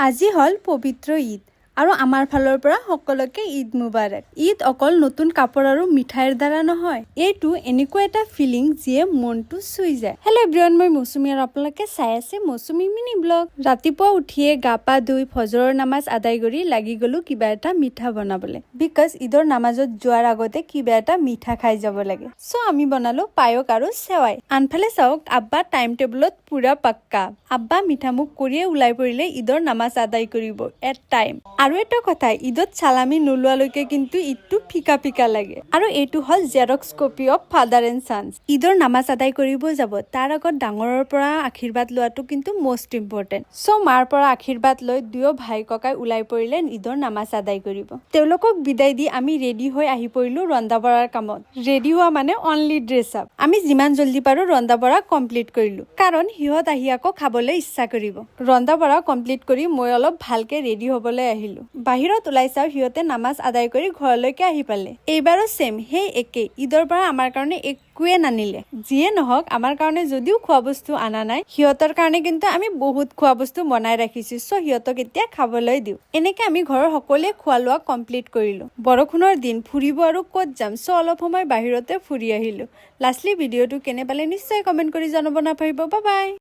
আজি হল পবিত্ৰ ঈদ আৰু আমাৰ ফালৰ পৰা সকলোকে ঈদ মুবাৰক। ঈদ অকল নতুন কাপোৰ আৰু মিঠাইৰ দ্বাৰা নহয়, এইটো এনেকুৱা এটা ফিলিং যিয়ে মনটো চুই যায়। হেল্ল' এভৰিৱান, মই মৌচুমী আৰু আপোনালোকে চাই আছে মৌচুমী মিনি ব্লগ। ৰাতিপুৱা উঠিয়ে গা পা ধুই ফজৰৰ নামাজ আদায় কৰি লাগি গলো কিবা এটা মিঠা বনাবলৈ, বিকজ ঈদৰ নামাজত যোৱাৰ আগতে কিবা এটা মিঠা খাই যাব লাগে। চ' আমি বনালো পায়স আৰু চেৱাই। আনফালে চাওক, আব্বা টাইম টেবুলত পুৰা পাক্কা। আব্বা মিঠা মুখ কৰিয়ে ওলাই পৰিলে ঈদৰ নামাজ আদায় কৰিব এট টাইম। আৰু এটা কথা, ঈদত চালামি নোলোৱালৈকে কিন্তু ঈদটো ফিকা ফিকা লাগে। আৰু এইটো হল xerox copy of father and sons. ঈদৰ নামাজ আদায় কৰিব যাব, তাৰ আগত ডাঙৰৰ পৰা আশীৰ্বাদ লোৱাটো কিন্তু মষ্ট ইম্পৰ্টেণ্ট। চ' মাৰ পৰা আশীৰ্বাদ লৈ দুয়ো ভাই ককাই ওলাই পৰিলে ঈদৰ নামাজ আদায় কৰিব। তেওঁলোকক বিদায় দি আমি ৰেডি হৈ আহি পৰিলো ৰন্ধা বঢ়াৰ কামত। ৰেডি হোৱা মানে অনলি ড্ৰেছ আপ। আমি যিমান জল্দি পাৰো ৰন্ধা বঢ়া কমপ্লিট কৰিলো, কাৰণ সিহঁত আহি আকৌ খাবলৈ ইচ্ছা কৰিব। ৰন্ধা বঢ়া কমপ্লিট কৰি মই অলপ ভালকে ৰেডি হবলৈ আহিলো। বাহিৰত ওলাই চাও সিহঁতে নামাজ আদায় কৰি ঘৰলৈকে আহি পালে। এইবাৰো চেম, সেই একে। ঈদৰ পৰা আমাৰ কাৰণে একোৱে নানিলে। যিয়ে নহওক, আমাৰ কাৰণে যদিও খোৱা বস্তু আনা নাই, সিহঁতৰ কাৰণে কিন্তু আমি বহুত খোৱা বস্তু বনাই ৰাখিছো। চ' সিহঁতক এতিয়া খাবলৈ দিওঁ। এনেকে আমি ঘৰৰ সকলোৱে খোৱা লোৱা কমপ্লিট কৰিলো। বৰষুণৰ দিন, ফুৰিব আৰু ক'ত যাম, চ' অলপ সময় বাহিৰতে ফুৰি আহিলো। লাষ্টলি ভিডিঅ'টো কেনে পালে নিশ্চয় কমেন্ট কৰি জনাব নাপাহৰিব। Bye bye.